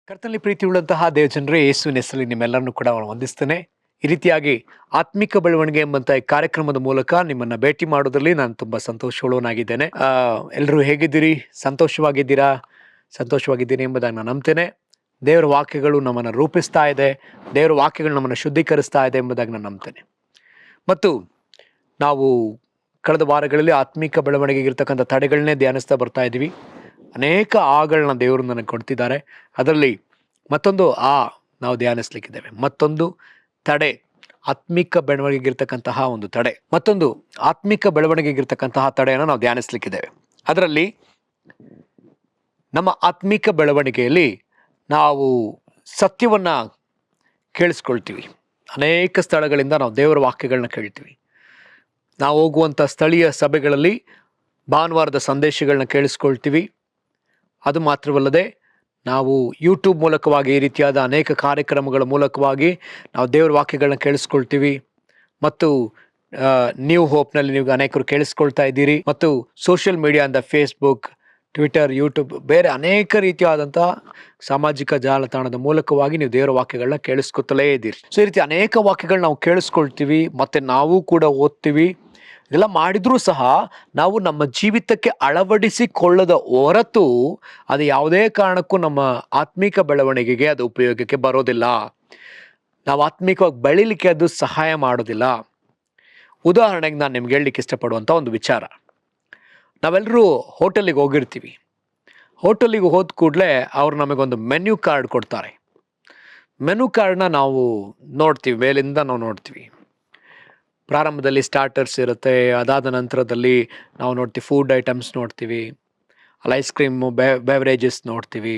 ಕರ್ತನಲ್ಲಿ ಪ್ರೀತಿಯುಳ್ಳಂತಹ ದೇವಜನರೇ, ಯೇಸುವಿನ ಹೆಸರಲ್ಲಿ ನಿಮ್ಮೆಲ್ಲರನ್ನು ಕೂಡ ವಂದಿಸ್ತೇನೆ. ಈ ರೀತಿಯಾಗಿ ಆತ್ಮಿಕ ಬೆಳವಣಿಗೆ ಎಂಬಂತ ಈ ಕಾರ್ಯಕ್ರಮದ ಮೂಲಕ ನಿಮ್ಮನ್ನ ಭೇಟಿ ಮಾಡೋದ್ರಲ್ಲಿ ನಾನು ತುಂಬಾ ಸಂತೋಷವುಳ್ಳವನಾಗಿದ್ದೇನೆ. ಎಲ್ಲರೂ ಹೇಗಿದ್ದೀರಿ? ಸಂತೋಷವಾಗಿದ್ದೀನಿ ಎಂಬುದಾಗಿ ನಾನು ನಂಬ್ತೇನೆ. ದೇವರ ವಾಕ್ಯಗಳು ನಮ್ಮನ್ನು ರೂಪಿಸ್ತಾ ಇದೆ, ದೇವರ ವಾಕ್ಯಗಳು ನಮ್ಮನ್ನು ಶುದ್ಧೀಕರಿಸ್ತಾ ಇದೆ ಎಂಬುದಾಗಿ ನಾನು ನಂಬ್ತೇನೆ. ಮತ್ತು ನಾವು ಕಳೆದ ವಾರಗಳಲ್ಲಿ ಆತ್ಮಿಕ ಬೆಳವಣಿಗೆಗೆ ಇರ್ತಕ್ಕಂಥ ತಡೆಗಳನ್ನೇ ಧ್ಯಾನಿಸ್ತಾ ಬರ್ತಾ ಇದ್ದೀವಿ. ಅನೇಕ ಆಗಳನ್ನ ದೇವರು ನನಗೆ ಕೊಡ್ತಿದ್ದಾರೆ. ಅದರಲ್ಲಿ ಮತ್ತೊಂದು ನಾವು ಧ್ಯಾನಿಸ್ಲಿಕ್ಕಿದ್ದೇವೆ. ಮತ್ತೊಂದು ತಡೆ, ಆತ್ಮಿಕ ಬೆಳವಣಿಗೆಗಿರ್ತಕ್ಕಂತಹ ಒಂದು ತಡೆ, ಮತ್ತೊಂದು ಆತ್ಮಿಕ ಬೆಳವಣಿಗೆಗಿರ್ತಕ್ಕಂತಹ ತಡೆಯನ್ನು ನಾವು ಧ್ಯಾನಿಸ್ಲಿಕ್ಕಿದ್ದೇವೆ. ಅದರಲ್ಲಿ ನಮ್ಮ ಆತ್ಮಿಕ ಬೆಳವಣಿಗೆಯಲ್ಲಿ ನಾವು ಸತ್ಯವನ್ನ ಕೇಳಿಸ್ಕೊಳ್ತೀವಿ. ಅನೇಕ ಸ್ಥಳಗಳಿಂದ ನಾವು ದೇವರ ವಾಕ್ಯಗಳನ್ನ ಕೇಳ್ತೀವಿ. ನಾವು ಹೋಗುವಂಥ ಸ್ಥಳೀಯ ಸಭೆಗಳಲ್ಲಿ ಭಾನುವಾರದ ಸಂದೇಶಗಳನ್ನ ಕೇಳಿಸ್ಕೊಳ್ತೀವಿ. ಅದು ಮಾತ್ರವಲ್ಲದೆ ನಾವು ಯೂಟ್ಯೂಬ್ ಮೂಲಕವಾಗಿ ಈ ರೀತಿಯಾದ ಅನೇಕ ಕಾರ್ಯಕ್ರಮಗಳ ಮೂಲಕವಾಗಿ ನಾವು ದೇವರ ವಾಕ್ಯಗಳನ್ನ ಕೇಳಿಸ್ಕೊಳ್ತೀವಿ. ಮತ್ತು ನ್ಯೂ ಹೋಪ್ನಲ್ಲಿ ನೀವು ಅನೇಕರು ಕೇಳಿಸ್ಕೊಳ್ತಾ ಇದ್ದೀರಿ. ಮತ್ತು ಸೋಷಿಯಲ್ ಮೀಡಿಯಾ ಅಂದ ಫೇಸ್ಬುಕ್, ಟ್ವಿಟರ್, ಯೂಟ್ಯೂಬ್, ಬೇರೆ ಅನೇಕ ರೀತಿಯಾದಂಥ ಸಾಮಾಜಿಕ ಜಾಲತಾಣದ ಮೂಲಕವಾಗಿ ನೀವು ದೇವರ ವಾಕ್ಯಗಳನ್ನ ಕೇಳಿಸ್ಕೊತಲೇ ಇದ್ದೀರಿ. ಸೊ ಈ ರೀತಿ ಅನೇಕ ವಾಕ್ಯಗಳನ್ನ ನಾವು ಕೇಳಿಸ್ಕೊಳ್ತೀವಿ, ಮತ್ತು ನಾವು ಕೂಡ ಓದ್ತೀವಿ. ಇದೆಲ್ಲ ಮಾಡಿದ್ರೂ ಸಹ ನಾವು ನಮ್ಮ ಜೀವಿತಕ್ಕೆ ಅಳವಡಿಸಿಕೊಳ್ಳದ ಹೊರತು ಅದು ಯಾವುದೇ ಕಾರಣಕ್ಕೂ ನಮ್ಮ ಆತ್ಮಿಕ ಬೆಳವಣಿಗೆಗೆ ಅದು ಉಪಯೋಗಕ್ಕೆ ಬರೋದಿಲ್ಲ. ನಾವು ಆತ್ಮಿಕವಾಗಿ ಬೆಳಿಲಿಕ್ಕೆ ಅದು ಸಹಾಯ ಮಾಡೋದಿಲ್ಲ. ಉದಾಹರಣೆಗೆ ನಾನು ನಿಮ್ಗೆ ಹೇಳಲಿಕ್ಕೆ ಇಷ್ಟಪಡುವಂಥ ಒಂದು ವಿಚಾರ. ನಾವೆಲ್ಲರೂ ಹೋಟೆಲಿಗೆ ಹೋಗಿರ್ತೀವಿ. ಹೋಟೆಲಿಗೆ ಹೋದ ಕೂಡಲೇ ಅವ್ರು ನಮಗೊಂದು ಮೆನ್ಯೂ ಕಾರ್ಡ್ ಕೊಡ್ತಾರೆ. ಮೆನು ಕಾರ್ಡ್ನ ನಾವು ನೋಡ್ತೀವಿ, ಮೇಲಿಂದ ನಾವು ನೋಡ್ತೀವಿ. ಪ್ರಾರಂಭದಲ್ಲಿ ಸ್ಟಾರ್ಟರ್ಸ್ ಇರುತ್ತೆ, ಅದಾದ ನಂತರದಲ್ಲಿ ನಾವು ನೋಡ್ತೀವಿ ಫುಡ್ ಐಟಮ್ಸ್ ನೋಡ್ತೀವಿ, ಅಲ್ಲಿ ಐಸ್ ಕ್ರೀಮು, ಬೆವರೇಜಸ್ ನೋಡ್ತೀವಿ,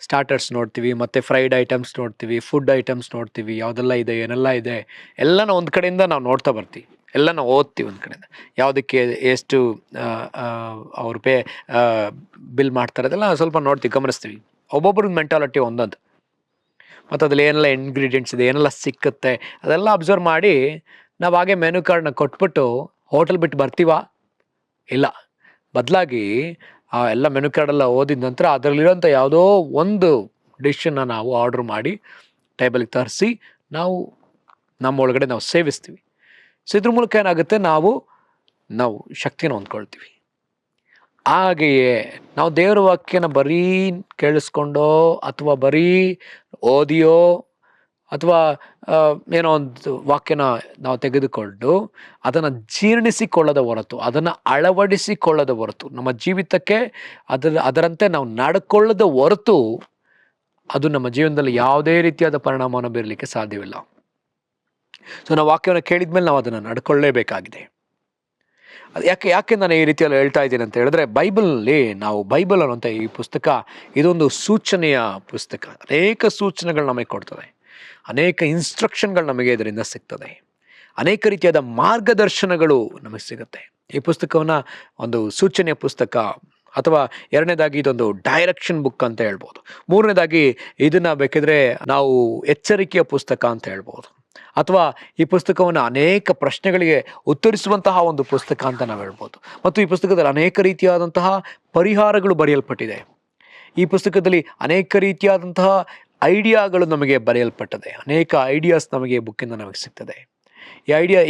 ಸ್ಟಾರ್ಟರ್ಸ್ ನೋಡ್ತೀವಿ, ಮತ್ತು ಫ್ರೈಡ್ ಐಟಮ್ಸ್ ನೋಡ್ತೀವಿ, ಫುಡ್ ಐಟಮ್ಸ್ ನೋಡ್ತೀವಿ, ಯಾವುದೆಲ್ಲ ಇದೆ, ಏನೆಲ್ಲ ಇದೆ ಎಲ್ಲನ ಒಂದು ಕಡೆಯಿಂದ ನಾವು ನೋಡ್ತಾ ಬರ್ತೀವಿ. ಎಲ್ಲ ನಾವು ಓದ್ತೀವಿ ಒಂದು ಕಡೆಯಿಂದ, ಯಾವುದಕ್ಕೆ ಎಷ್ಟು ಅವ್ರು ಬಿಲ್ ಮಾಡ್ತಾರೆ ಅದೆಲ್ಲ ಸ್ವಲ್ಪ ನೋಡ್ತೀವಿ, ಗಮನಿಸ್ತೀವಿ. ಒಬ್ಬೊಬ್ರದ್ದು ಮೆಂಟಾಲಿಟಿ ಒಂದೊಂದು, ಮತ್ತು ಅದ್ರಲ್ಲಿ ಏನೆಲ್ಲ ಇಂಗ್ರೀಡಿಯೆಂಟ್ಸ್ ಇದೆ, ಏನೆಲ್ಲ ಸಿಕ್ಕುತ್ತೆ ಅದೆಲ್ಲ ಅಬ್ಸರ್ವ್ ಮಾಡಿ ನಾವು ಹಾಗೆ ಮೆನು ಕಾರ್ಡ್ನ ಕೊಟ್ಬಿಟ್ಟು ಹೋಟೆಲ್ ಬಿಟ್ಟು ಬರ್ತೀವ? ಇಲ್ಲ. ಬದಲಾಗಿ ಆ ಎಲ್ಲ ಮೆನು ಕಾರ್ಡೆಲ್ಲ ಓದಿದ ನಂತರ ಅದರಲ್ಲಿರೋಂಥ ಯಾವುದೋ ಒಂದು ಡಿಶನ್ನು ನಾವು ಆರ್ಡ್ರ್ ಮಾಡಿ ಟೇಬಲ್ಗೆ ತರಿಸಿ ನಾವು ನಮ್ಮ ಒಳಗಡೆ ನಾವು ಸೇವಿಸ್ತೀವಿ. ಸೊ ಇದ್ರ ಮೂಲಕ ಏನಾಗುತ್ತೆ, ನಾವು ಶಕ್ತಿನ ಹೊಂದ್ಕೊಳ್ತೀವಿ. ಹಾಗೆಯೇ ನಾವು ದೇವರ ವಾಕ್ಯನ ಬರೀ ಕೇಳಿಸ್ಕೊಂಡೋ ಅಥವಾ ಬರೀ ಓದಿಯೋ ಅಥವಾ ಏನೋ ಒಂದು ವಾಕ್ಯನ ನಾವು ತೆಗೆದುಕೊಂಡು ಅದನ್ನು ಜೀರ್ಣಿಸಿಕೊಳ್ಳದ ಹೊರತು, ಅದನ್ನು ಅಳವಡಿಸಿಕೊಳ್ಳದ ಹೊರತು, ನಮ್ಮ ಜೀವಿತಕ್ಕೆ ಅದರಂತೆ ನಾವು ನಡ್ಕೊಳ್ಳದ ಹೊರತು ಅದು ನಮ್ಮ ಜೀವನದಲ್ಲಿ ಯಾವುದೇ ರೀತಿಯಾದ ಪರಿಣಾಮವನ್ನು ಬೀರಲಿಕ್ಕೆ ಸಾಧ್ಯವಿಲ್ಲ. ಸೊ ನಾವು ವಾಕ್ಯವನ್ನು ಕೇಳಿದ್ಮೇಲೆ ನಾವು ಅದನ್ನು ನಡ್ಕೊಳ್ಳೇಬೇಕಾಗಿದೆ. ಅದು ಯಾಕೆ ನಾನು ಈ ರೀತಿಯಲ್ಲಿ ಹೇಳ್ತಾ ಇದ್ದೀನಿ ಅಂತ ಹೇಳಿದ್ರೆ, ಬೈಬಲ್ ಅನ್ನುವಂಥ ಈ ಪುಸ್ತಕ ಇದೊಂದು ಸೂಚನೆಯ ಪುಸ್ತಕ. ಅನೇಕ ಸೂಚನೆಗಳು ನಮಗೆ ಕೊಡ್ತದೆ, ಅನೇಕ ಇನ್ಸ್ಟ್ರಕ್ಷನ್ಗಳು ನಮಗೆ ಇದರಿಂದ ಸಿಗ್ತದೆ, ಅನೇಕ ರೀತಿಯಾದ ಮಾರ್ಗದರ್ಶನಗಳು ನಮಗೆ ಸಿಗುತ್ತೆ. ಈ ಪುಸ್ತಕವನ್ನು ಒಂದು ಸೂಚನೆಯ ಪುಸ್ತಕ, ಅಥವಾ ಎರಡನೇದಾಗಿ ಇದೊಂದು ಡೈರೆಕ್ಷನ್ ಬುಕ್ ಅಂತ ಹೇಳ್ಬೋದು. ಮೂರನೇದಾಗಿ ಇದನ್ನು ಬೇಕಿದ್ರೆ ನಾವು ಎಚ್ಚರಿಕೆಯ ಪುಸ್ತಕ ಅಂತ ಹೇಳ್ಬೋದು. ಅಥವಾ ಈ ಪುಸ್ತಕವನ್ನು ಅನೇಕ ಪ್ರಶ್ನೆಗಳಿಗೆ ಉತ್ತರಿಸುವಂತಹ ಒಂದು ಪುಸ್ತಕ ಅಂತ ನಾವು ಹೇಳ್ಬೋದು. ಮತ್ತು ಈ ಪುಸ್ತಕದಲ್ಲಿ ಅನೇಕ ರೀತಿಯಾದಂತಹ ಪರಿಹಾರಗಳು ಬರೆಯಲ್ಪಟ್ಟಿದೆ. ಈ ಪುಸ್ತಕದಲ್ಲಿ ಅನೇಕ ರೀತಿಯಾದಂತಹ ಐಡಿಯಾಗಳು ನಮಗೆ ಬರೆಯಲ್ಪಟ್ಟದೆ. ಅನೇಕ ಐಡಿಯಾಸ್ ನಮಗೆ ಬುಕ್ಕಿಂದ ನಮಗೆ ಸಿಗ್ತದೆ.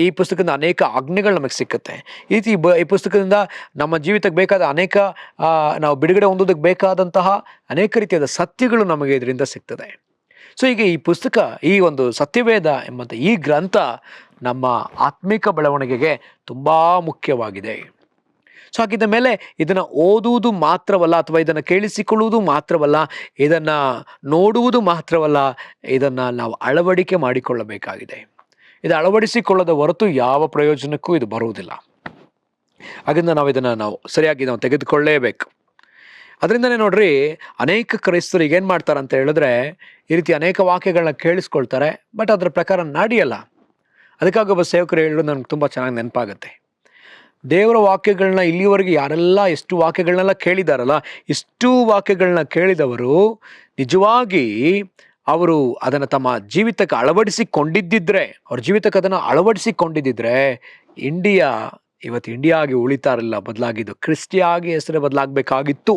ಈ ಪುಸ್ತಕದಿಂದ ಅನೇಕ ಆಜ್ಞೆಗಳು ನಮಗೆ ಸಿಕ್ಕುತ್ತೆ. ಈ ಪುಸ್ತಕದಿಂದ ನಮ್ಮ ಜೀವಿತಕ್ಕೆ ಬೇಕಾದ ಅನೇಕ ನಾವು ಬಿಡುಗಡೆ ಹೊಂದೋದಕ್ಕೆ ಬೇಕಾದಂತಹ ಅನೇಕ ರೀತಿಯಾದ ಸತ್ಯಗಳು ನಮಗೆ ಇದರಿಂದ ಸಿಗ್ತದೆ. ಸೊ ಈಗ ಈ ಪುಸ್ತಕ, ಈ ಒಂದು ಸತ್ಯವೇದ ಎಂಬಂಥ ಈ ಗ್ರಂಥ ನಮ್ಮ ಆತ್ಮಿಕ ಬೆಳವಣಿಗೆಗೆ ತುಂಬ ಮುಖ್ಯವಾಗಿದೆ. ಸೊ ಹಾಗಿದ್ದ ಮೇಲೆ ಇದನ್ನು ಓದುವುದು ಮಾತ್ರವಲ್ಲ, ಅಥವಾ ಇದನ್ನು ಕೇಳಿಸಿಕೊಳ್ಳುವುದು ಮಾತ್ರವಲ್ಲ, ಇದನ್ನು ನೋಡುವುದು ಮಾತ್ರವಲ್ಲ, ಇದನ್ನು ನಾವು ಅಳವಡಿಕೆ ಮಾಡಿಕೊಳ್ಳಬೇಕಾಗಿದೆ. ಇದು ಅಳವಡಿಸಿಕೊಳ್ಳದ ಹೊರತು ಯಾವ ಪ್ರಯೋಜನಕ್ಕೂ ಇದು ಬರುವುದಿಲ್ಲ. ಹಾಗಿಂದ ನಾವು ಸರಿಯಾಗಿ ತೆಗೆದುಕೊಳ್ಳೇಬೇಕು. ಅದರಿಂದನೇ ನೋಡ್ರಿ, ಅನೇಕ ಕ್ರೈಸ್ತರು ಏನು ಮಾಡ್ತಾರೆ ಅಂತ ಹೇಳಿದ್ರೆ, ಈ ರೀತಿ ಅನೇಕ ವಾಕ್ಯಗಳನ್ನ ಕೇಳಿಸ್ಕೊಳ್ತಾರೆ, ಬಟ್ ಅದರ ಪ್ರಕಾರ ನಡೆಯಲ್ಲ. ಅದಕ್ಕಾಗಿ ಒಬ್ಬ ಸೇವಕರು ಹೇಳೋದು ನನಗೆ ತುಂಬ ಚೆನ್ನಾಗಿ ನೆನಪಾಗುತ್ತೆ. ದೇವರ ವಾಕ್ಯಗಳನ್ನ ಇಲ್ಲಿವರೆಗೆ ಯಾರೆಲ್ಲ ಎಷ್ಟು ವಾಕ್ಯಗಳನ್ನೆಲ್ಲ ಕೇಳಿದಾರಲ್ಲ, ಇಷ್ಟು ವಾಕ್ಯಗಳನ್ನ ಕೇಳಿದವರು ನಿಜವಾಗಿ ಅವರು ಅದನ್ನು ತಮ್ಮ ಜೀವಿತಕ್ಕೆ ಅಳವಡಿಸಿಕೊಂಡಿದ್ದಿದ್ರೆ, ಅವ್ರ ಜೀವಿತಕ್ಕೆ ಅದನ್ನು ಅಳವಡಿಸಿಕೊಂಡಿದ್ದಿದ್ರೆ ಇಂಡಿಯಾ ಇವತ್ತು ಇಂಡಿಯಾ ಆಗಿ ಉಳಿತಾರಿಲ್ಲ, ಬದಲಾಗಿದ್ದು ಕ್ರಿಸ್ಟಿಯಾ ಆಗಿ ಹೆಸರೇ ಬದಲಾಗಬೇಕಾಗಿತ್ತು.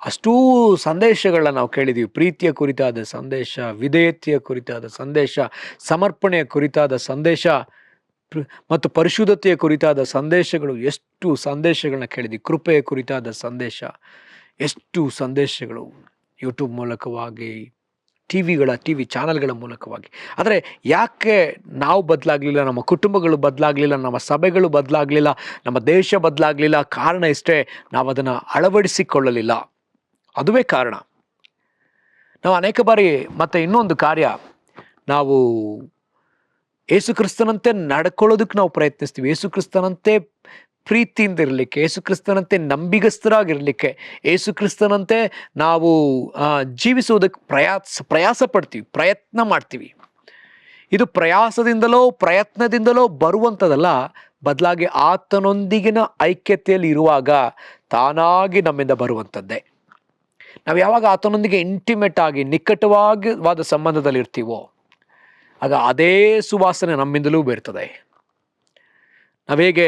ಅಷ್ಟೂ ಸಂದೇಶಗಳನ್ನ ನಾವು ಕೇಳಿದ್ದೀವಿ. ಪ್ರೀತಿಯ ಕುರಿತಾದ ಸಂದೇಶ, ವಿಧೇಯತೆಯ ಕುರಿತಾದ ಸಂದೇಶ, ಸಮರ್ಪಣೆಯ ಕುರಿತಾದ ಸಂದೇಶ ಮತ್ತು ಪರಿಶುದ್ಧತೆಯ ಕುರಿತಾದ ಸಂದೇಶಗಳು, ಎಷ್ಟು ಸಂದೇಶಗಳನ್ನ ಕೇಳಿದ್ವಿ. ಕೃಪೆಯ ಕುರಿತಾದ ಸಂದೇಶ, ಎಷ್ಟು ಸಂದೇಶಗಳು ಯೂಟ್ಯೂಬ್ ಮೂಲಕವಾಗಿ, ಟಿವಿ ಚಾನಲ್ಗಳ ಮೂಲಕವಾಗಿ. ಆದರೆ ಯಾಕೆ ನಾವು ಬದಲಾಗಲಿಲ್ಲ, ನಮ್ಮ ಕುಟುಂಬಗಳು ಬದಲಾಗಲಿಲ್ಲ, ನಮ್ಮ ಸಭೆಗಳು ಬದಲಾಗಲಿಲ್ಲ, ನಮ್ಮ ದೇಶ ಬದಲಾಗಲಿಲ್ಲ? ಕಾರಣ ಇಷ್ಟೇ, ನಾವು ಅದನ್ನು ಅಳವಡಿಸಿಕೊಳ್ಳಲಿಲ್ಲ. ಅದುವೇ ಕಾರಣ. ನಾವು ಅನೇಕ ಬಾರಿ ಮತ್ತೆ ಇನ್ನೊಂದು ಕಾರ್ಯ, ನಾವು ಯೇಸು ಕ್ರಿಸ್ತನಂತೆ ನಡ್ಕೊಳ್ಳೋದಕ್ಕೆ ನಾವು ಪ್ರಯತ್ನಿಸ್ತೀವಿ. ಯೇಸು ಕ್ರಿಸ್ತನಂತೆ ಪ್ರೀತಿಯಿಂದ ಇರಲಿಕ್ಕೆ, ಯೇಸು ಕ್ರಿಸ್ತನಂತೆ ನಂಬಿಗಸ್ತರಾಗಿರಲಿಕ್ಕೆ, ಯೇಸು ಕ್ರಿಸ್ತನಂತೆ ನಾವು ಜೀವಿಸುವುದಕ್ಕೆ ಪ್ರಯಾಸ ಪಡ್ತೀವಿ, ಪ್ರಯತ್ನ ಮಾಡ್ತೀವಿ. ಇದು ಪ್ರಯಾಸದಿಂದಲೋ ಪ್ರಯತ್ನದಿಂದಲೋ ಬರುವಂಥದ್ದಲ್ಲ, ಬದಲಾಗಿ ಆತನೊಂದಿಗಿನ ಐಕ್ಯತೆಯಲ್ಲಿ ಇರುವಾಗ ತಾನಾಗಿ ನಮ್ಮಿಂದ ಬರುವಂಥದ್ದೇ. ನಾವು ಯಾವಾಗ ಆತನೊಂದಿಗೆ ಇಂಟಿಮೇಟ್ ಆಗಿ ನಿಕಟವಾದ ಸಂಬಂಧದಲ್ಲಿ ಇರ್ತೀವೋ ಆಗ ಅದೇ ಸುವಾಸನೆ ನಮ್ಮಿಂದಲೂ ಬರ್ತದೆ. ನಾವೇಗೆ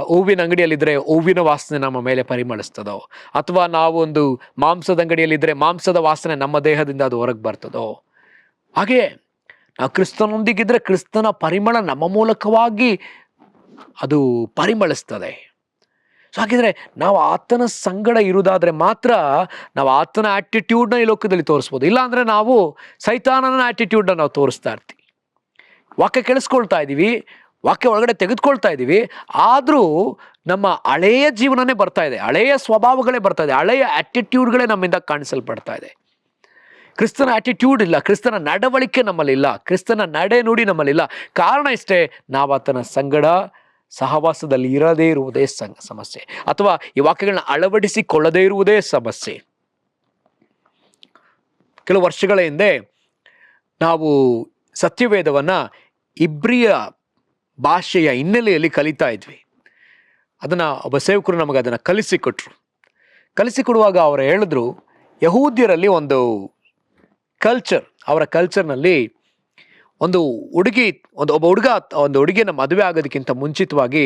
ಹೂವಿನ ಅಂಗಡಿಯಲ್ಲಿದ್ದರೆ ಹೂವಿನ ವಾಸನೆ ನಮ್ಮ ಮೇಲೆ ಪರಿಮಳಿಸ್ತದೋ, ಅಥವಾ ನಾವೊಂದು ಮಾಂಸದ ಅಂಗಡಿಯಲ್ಲಿದ್ದರೆ ಮಾಂಸದ ವಾಸನೆ ನಮ್ಮ ದೇಹದಿಂದ ಅದು ಹೊರಗೆ ಬರ್ತದೋ, ಹಾಗೆಯೇ ನಾವು ಕ್ರಿಸ್ತನೊಂದಿಗಿದ್ರೆ ಕ್ರಿಸ್ತನ ಪರಿಮಳ ನಮ್ಮ ಮೂಲಕವಾಗಿ ಅದು ಪರಿಮಳಿಸ್ತದೆ. ಸೊ ಹಾಗಿದ್ರೆ ನಾವು ಆತನ ಸಂಗಡ ಇರುವುದಾದ್ರೆ ಮಾತ್ರ ನಾವು ಆತನ ಆಟಿಟ್ಯೂಡ್ನ ಈ ಲೋಕದಲ್ಲಿ ತೋರಿಸ್ಬೋದು. ಇಲ್ಲಾಂದ್ರೆ ನಾವು ಸೈತಾನನ ಆಟಿಟ್ಯೂಡ್ನ ನಾವು ತೋರಿಸ್ತಾ ಇರ್ತೀವಿ. ವಾಕ್ಯ ಕೇಳಿಸ್ಕೊಳ್ತಾ ಇದ್ದೀವಿ, ವಾಕ್ಯ ಒಳಗಡೆ ತೆಗೆದುಕೊಳ್ತಾ ಇದ್ದೀವಿ, ಆದರೂ ನಮ್ಮ ಹಳೆಯ ಜೀವನನೇ ಬರ್ತಾ ಇದೆ, ಹಳೆಯ ಸ್ವಭಾವಗಳೇ ಬರ್ತಾ ಇದೆ, ಹಳೆಯ ಆಟಿಟ್ಯೂಡ್ಗಳೇ ನಮ್ಮಿಂದ ಕಾಣಿಸಲ್ಪಡ್ತಾ ಇದೆ. ಕ್ರಿಸ್ತನ ಆಟಿಟ್ಯೂಡ್ ಇಲ್ಲ, ಕ್ರಿಸ್ತನ ನಡವಳಿಕೆ ನಮ್ಮಲ್ಲಿಲ್ಲ, ಕ್ರಿಸ್ತನ ನಡೆ ನುಡಿ ನಮ್ಮಲ್ಲಿಲ್ಲ. ಕಾರಣ ಇಷ್ಟೇ, ನಾವು ಆತನ ಸಂಗಡ ಸಹವಾಸದಲ್ಲಿ ಇರದೇ ಇರುವುದೇ ಸಮಸ್ಯೆ, ಅಥವಾ ಈ ವಾಕ್ಯಗಳನ್ನ ಅಳವಡಿಸಿಕೊಳ್ಳದೇ ಇರುವುದೇ ಸಮಸ್ಯೆ. ಕೆಲವು ವರ್ಷಗಳ ಹಿಂದೆ ನಾವು ಸತ್ಯವೇದವನ್ನ ಇಬ್ರಿಯ ಭಾಷೆಯ ಹಿನ್ನೆಲೆಯಲ್ಲಿ ಕಲಿತಾ ಇದ್ವಿ. ಅದನ್ನ ಒಬ್ಬ ಸೇವಕರು ನಮಗೆ ಅದನ್ನು ಕಲಿಸಿಕೊಡುವಾಗ ಅವರು ಹೇಳಿದ್ರು, ಯಹೂದ್ಯರಲ್ಲಿ ಒಂದು ಅವರ ಕಲ್ಚರ್ನಲ್ಲಿ ಒಬ್ಬ ಹುಡುಗಿಯನ್ನು ಮದುವೆ ಆಗೋದಕ್ಕಿಂತ ಮುಂಚಿತವಾಗಿ,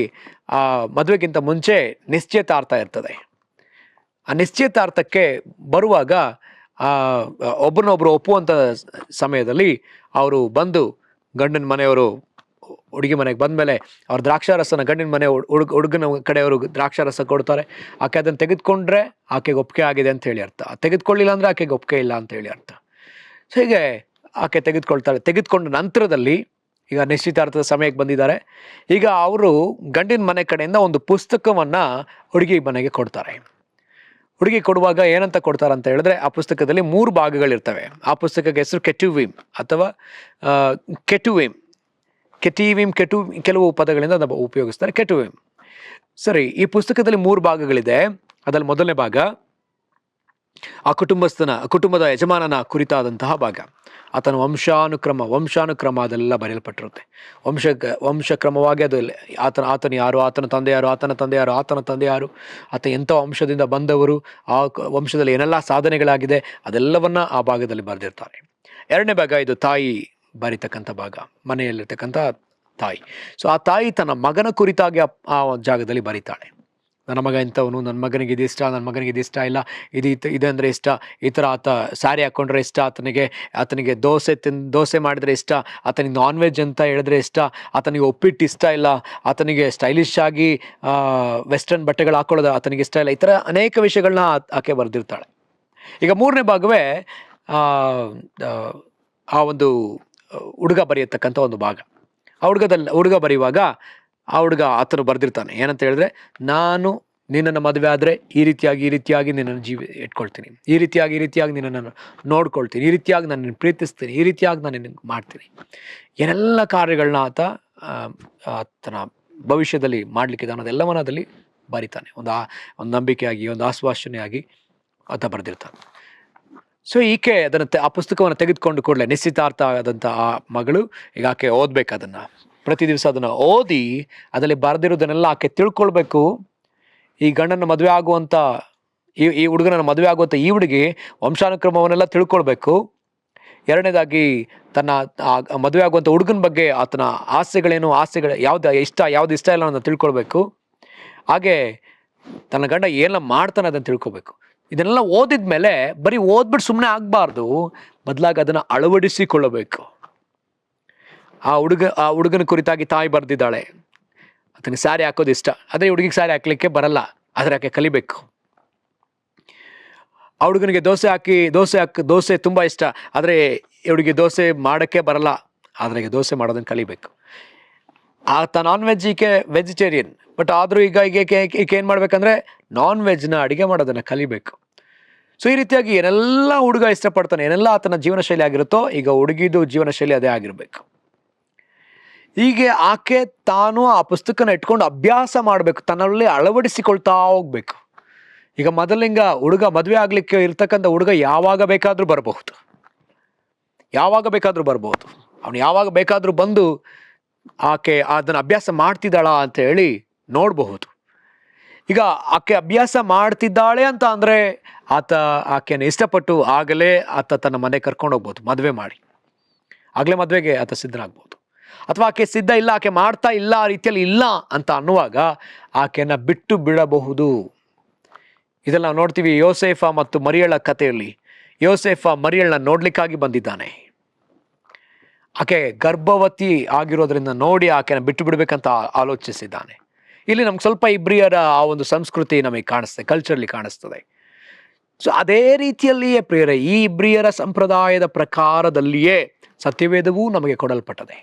ಆ ಮದುವೆಗಿಂತ ಮುಂಚೆ ನಿಶ್ಚಯತಾರ್ಥ ಇರ್ತದೆ. ಆ ನಿಶ್ಚಯತಾರ್ಥಕ್ಕೆ ಬರುವಾಗ ಒಬ್ಬರನ್ನೊಬ್ರು ಒಪ್ಪುವಂಥ ಸಮಯದಲ್ಲಿ ಅವರು ಬಂದು, ಗಂಡನ ಮನೆಯವರು ಹುಡುಗಿ ಮನೆಗೆ ಬಂದಮೇಲೆ ಅವ್ರ ದ್ರಾಕ್ಷಾರಸನ, ಗಂಡಿನ ಮನೆ ಹುಡುಗನ ಕಡೆಯವರು ದ್ರಾಕ್ಷಾರಸ ಕೊಡ್ತಾರೆ. ಆಕೆ ಅದನ್ನು ತೆಗೆದುಕೊಂಡ್ರೆ ಆಕೆಗೆ ಒಪ್ಪಿಗೆ ಆಗಿದೆ ಅಂತ ಹೇಳಿ ಅರ್ಥ, ತೆಗೆದುಕೊಳ್ಳಿಲ್ಲ ಅಂದರೆ ಆಕೆಗೆ ಒಪ್ಪಿಗೆ ಇಲ್ಲ ಅಂತ ಹೇಳಿ ಅರ್ಥ. ಸೊ ಹೀಗೆ ಆಕೆ ತೆಗೆದುಕೊಂಡ ನಂತರದಲ್ಲಿ ಈಗ ನಿಶ್ಚಿತಾರ್ಥದ ಸಮಯಕ್ಕೆ ಬಂದಿದ್ದಾರೆ. ಈಗ ಅವರು ಗಂಡಿನ ಮನೆ ಕಡೆಯಿಂದ ಒಂದು ಪುಸ್ತಕವನ್ನು ಹುಡುಗಿ ಮನೆಗೆ ಕೊಡ್ತಾರೆ. ಹುಡುಗಿ ಕೊಡುವಾಗ ಏನಂತ ಕೊಡ್ತಾರೆ ಅಂತ ಹೇಳಿದ್ರೆ, ಆ ಪುಸ್ತಕದಲ್ಲಿ 3 ಭಾಗಗಳಿರ್ತವೆ. ಆ ಪುಸ್ತಕಕ್ಕೆ ಹೆಸರು ಕೆಟುವಿಮ್ ಅಥವಾ ಕೆಟಿವಿಮ್, ಕೆಲವು ಪದಗಳಿಂದ ಅದನ್ನು ಉಪಯೋಗಿಸ್ತಾರೆ. ಕೆಟುವಿಮ್. ಸರಿ, ಈ ಪುಸ್ತಕದಲ್ಲಿ 3 ಭಾಗಗಳಿದೆ. ಅದರಲ್ಲಿ ಮೊದಲನೇ ಭಾಗ ಆ ಕುಟುಂಬದ ಯಜಮಾನನ ಕುರಿತಾದಂತಹ ಭಾಗ. ಆತನ ವಂಶಾನುಕ್ರಮ ಅದೆಲ್ಲ ಬರೆಯಲ್ಪಟ್ಟಿರುತ್ತೆ. ವಂಶಕ್ರಮವಾಗಿ ಅದು ಆತನ ಯಾರು, ಆತನ ತಂದೆ ಯಾರು, ಆತ ಎಂಥ ವಂಶದಿಂದ ಬಂದವರು, ಆ ವಂಶದಲ್ಲಿ ಏನೆಲ್ಲ ಸಾಧನೆಗಳಾಗಿದೆ ಅದೆಲ್ಲವನ್ನ ಆ ಭಾಗದಲ್ಲಿ ಬರೆದಿರ್ತಾರೆ. ಎರಡನೇ ಭಾಗ ಇದು ತಾಯಿ ಬರೀತಕ್ಕಂಥ ಭಾಗ, ಮನೆಯಲ್ಲಿರ್ತಕ್ಕಂಥ ತಾಯಿ. ಸೊ ಆ ತಾಯಿ ತನ್ನ ಮಗನ ಕುರಿತಾಗಿ ಆ ಜಾಗದಲ್ಲಿ ಬರೀತಾಳೆ. ನನ್ನ ಮಗ ಇಂಥವನು, ನನ್ನ ಮಗನಿಗೆ ಇದು ಇಷ್ಟ, ನನ್ನ ಮಗನಿಗೆ ಇದು ಇಷ್ಟ ಇಲ್ಲ, ಇದು ಅಂದರೆ ಇಷ್ಟ, ಈ ಥರ ಆತ ಸ್ಯಾರಿ ಹಾಕ್ಕೊಂಡ್ರೆ ಇಷ್ಟ, ಆತನಿಗೆ ದೋಸೆ ಮಾಡಿದ್ರೆ ಇಷ್ಟ, ಆತನಿಗೆ ನಾನ್ ವೆಜ್ ಅಂತ ಹೇಳಿದ್ರೆ ಇಷ್ಟ, ಆತನಿಗೆ ಒಪ್ಪಿಟ್ಟು ಇಷ್ಟ ಇಲ್ಲ, ಆತನಿಗೆ ಸ್ಟೈಲಿಶ್ ಆಗಿ ವೆಸ್ಟರ್ನ್ ಬಟ್ಟೆಗಳು ಹಾಕೊಳ್ಳೋದು ಆತನಿಗೆ ಇಷ್ಟ ಇಲ್ಲ. ಈ ಥರ ಅನೇಕ ವಿಷಯಗಳನ್ನ ಆಕೆ ಬರೆದಿರ್ತಾಳೆ. ಈಗ ಮೂರನೇ ಭಾಗವೇ ಆ ಒಂದು ಹುಡುಗ ಬರೆಯತಕ್ಕಂಥ ಒಂದು ಭಾಗ. ಹುಡುಗ ಬರೆಯುವಾಗ ಆತನು ಬರೆದಿರ್ತಾನೆ ಏನಂತ ಹೇಳಿದ್ರೆ, ನಾನು ನಿನ್ನನ್ನು ಮದುವೆ ಆದರೆ ಈ ರೀತಿಯಾಗಿ ನಿನ್ನನ್ನು ಇಟ್ಕೊಳ್ತೀನಿ, ಈ ರೀತಿಯಾಗಿ ನಿನ್ನನ್ನು ನೋಡ್ಕೊಳ್ತೀನಿ, ಈ ರೀತಿಯಾಗಿ ನಾನು ನಿನ್ನ ಪ್ರೀತಿಸ್ತೀನಿ, ಈ ರೀತಿಯಾಗಿ ನಾನು ನಿನಗೆ ಮಾಡ್ತೀನಿ. ಏನೆಲ್ಲ ಕಾರ್ಯಗಳನ್ನ ಆತನ ಭವಿಷ್ಯದಲ್ಲಿ ಮಾಡಲಿಕ್ಕೆ ಅನ್ನೋದೆಲ್ಲವನ್ನ ಅದರಲ್ಲಿ ಬರಿತಾನೆ. ಒಂದು ನಂಬಿಕೆಯಾಗಿ, ಒಂದು ಆಶ್ವಾಸನೆಯಾಗಿ ಆತ ಬರೆದಿರ್ತಾನೆ. ಸೊ ಈಕೆ ಆ ಪುಸ್ತಕವನ್ನು ತೆಗೆದುಕೊಂಡು ಕೂಡಲೇ ನಿಶ್ಚಿತಾರ್ಥ ಆದಂಥ ಆ ಮಗಳು ಈಗ ಆಕೆ ಓದ್ಬೇಕು. ಅದನ್ನು ಪ್ರತಿ ದಿವಸ ಅದನ್ನು ಓದಿ ಅದರಲ್ಲಿ ಬರೆದಿರೋದನ್ನೆಲ್ಲ ಆಕೆ ತಿಳ್ಕೊಳ್ಬೇಕು. ಈ ಗಂಡನ ಮದುವೆ ಆಗುವಂಥ ಈ ಹುಡುಗನ ಮದುವೆ ಆಗುವಂಥ ಈ ಹುಡುಗಿ ವಂಶಾನುಕ್ರಮವನ್ನೆಲ್ಲ ತಿಳ್ಕೊಳ್ಬೇಕು. ಎರಡನೇದಾಗಿ ತನ್ನ ಮದುವೆ ಆಗುವಂಥ ಹುಡುಗನ ಬಗ್ಗೆ ಆತನ ಆಸೆಗಳು ಯಾವ್ದು ಇಷ್ಟ ಇಲ್ಲ ಅನ್ನೋದನ್ನ ತಿಳ್ಕೊಳ್ಬೇಕು. ಹಾಗೆ ತನ್ನ ಗಂಡ ಏನೆಲ್ಲ ಮಾಡ್ತಾನೆ ಅದನ್ನು ತಿಳ್ಕೊಬೇಕು. ಇದನ್ನೆಲ್ಲ ಓದಿದ ಮೇಲೆ ಬರೀ ಓದ್ಬಿಟ್ಟು ಸುಮ್ಮನೆ ಆಗಬಾರ್ದು, ಬದಲಾಗಿ ಅದನ್ನು ಅಳವಡಿಸಿಕೊಳ್ಳಬೇಕು. ಆ ಹುಡುಗನ ಕುರಿತಾಗಿ ತಾಯಿ ಬರೆದಿದ್ದಾಳೆ, ಆತನಿಗೆ ಸ್ಯಾರಿ ಹಾಕೋದು ಇಷ್ಟ, ಅದೇ ಹುಡುಗಿಗೆ ಸ್ಯಾರಿ ಹಾಕ್ಲಿಕ್ಕೆ ಬರಲ್ಲ, ಆದರೆ ಆಕೆ ಕಲಿಬೇಕು. ಆ ಹುಡುಗನಿಗೆ ದೋಸೆ ತುಂಬ ಇಷ್ಟ, ಆದರೆ ಹುಡುಗಿ ದೋಸೆ ಮಾಡೋಕ್ಕೆ ಬರಲ್ಲ, ಆದರೆ ದೋಸೆ ಮಾಡೋದನ್ನು ಕಲಿಬೇಕು. ಆತ ನಾನ್ ವೆಜ್, ಈಕೆ ವೆಜಿಟೇರಿಯನ್, ಬಟ್ ಆದರೂ ಈಗ ಏನು ಮಾಡ್ಬೇಕಂದ್ರೆ ನಾನ್ ವೆಜ್ನ ಅಡುಗೆ ಮಾಡೋದನ್ನು ಕಲಿಬೇಕು. ಸೊ ಈ ರೀತಿಯಾಗಿ ಏನೆಲ್ಲ ಹುಡುಗ ಇಷ್ಟಪಡ್ತಾನೆ, ಏನೆಲ್ಲ ಆತನ ಜೀವನ ಶೈಲಿ ಆಗಿರುತ್ತೋ, ಈಗ ಹುಡುಗಿದು ಜೀವನ ಶೈಲಿ ಅದೇ ಆಗಿರಬೇಕು. ಹೀಗೆ ಆಕೆ ತಾನು ಆ ಪುಸ್ತಕನ ಇಟ್ಕೊಂಡು ಅಭ್ಯಾಸ ಮಾಡಬೇಕು, ತನ್ನಲ್ಲಿ ಅಳವಡಿಸಿಕೊಳ್ತಾ ಹೋಗ್ಬೇಕು. ಈಗ ಮೊದಲಿಂಗ ಹುಡುಗ ಮದುವೆ ಆಗ್ಲಿಕ್ಕೆ ಇರ್ತಕ್ಕಂಥ ಹುಡುಗ ಯಾವಾಗ ಬೇಕಾದ್ರೂ ಬರಬಹುದು, ಅವನು ಯಾವಾಗ ಬೇಕಾದ್ರೂ ಬಂದು ಆಕೆ ಅದನ್ನ ಅಭ್ಯಾಸ ಮಾಡ್ತಿದ್ದಾಳ ಅಂತ ಹೇಳಿ ನೋಡಬಹುದು. ಈಗ ಆಕೆ ಅಭ್ಯಾಸ ಮಾಡ್ತಿದ್ದಾಳೆ ಅಂತ ಅಂದ್ರೆ ಆಕೆಯನ್ನು ಇಷ್ಟಪಟ್ಟು ಆಗಲೇ ಆತ ತನ್ನ ಮನೆ ಕರ್ಕೊಂಡು ಹೋಗ್ಬೋದು, ಮದುವೆ ಮಾಡಿ ಆಗಲೇ ಮದುವೆಗೆ ಆತ ಸಿದ್ಧನಾಗ್ಬೋದು. ಅಥವಾ ಆಕೆ ಸಿದ್ಧ ಇಲ್ಲ, ಆಕೆ ಮಾಡ್ತಾ ಇಲ್ಲ, ಆ ರೀತಿಯಲ್ಲಿ ಇಲ್ಲ ಅಂತ ಅನ್ನುವಾಗ ಆಕೆಯನ್ನ ಬಿಟ್ಟು ಬಿಡಬಹುದು. ಇದೆಲ್ಲ ನಾವು ನೋಡ್ತೀವಿ ಯೋಸೇಫ ಮತ್ತು ಮರಿಯಳ ಕಥೆಯಲ್ಲಿ. ಯೋಸೇಫ ಮರಿಯಳನ್ನ ನೋಡ್ಲಿಕ್ಕಾಗಿ ಬಂದಿದ್ದಾನೆ, ಆಕೆ ಗರ್ಭವತಿ ಆಗಿರೋದ್ರಿಂದ ನೋಡಿ ಆಕೆನ ಬಿಟ್ಟು ಬಿಡ್ಬೇಕಂತ ಆಲೋಚಿಸಿದ್ದಾನೆ. ಇಲ್ಲಿ ನಮ್ಗೆ ಸ್ವಲ್ಪ ಇಬ್ರಿಯರ ಆ ಒಂದು ಸಂಸ್ಕೃತಿ ನಮಗೆ ಕಾಣಿಸ್ತದೆ, ಕಲ್ಚರ್ಲಿ ಕಾಣಿಸ್ತದೆ. ಸೊ ಅದೇ ರೀತಿಯಲ್ಲಿಯೇ ಪ್ರಿಯರೇ, ಈ ಇಬ್ರಿಯರ ಸಂಪ್ರದಾಯದ ಪ್ರಕಾರದಲ್ಲಿಯೇ ಸತ್ಯವೇದವೂ ನಮಗೆ ಕೊಡಲ್ಪಟ್ಟದೆ.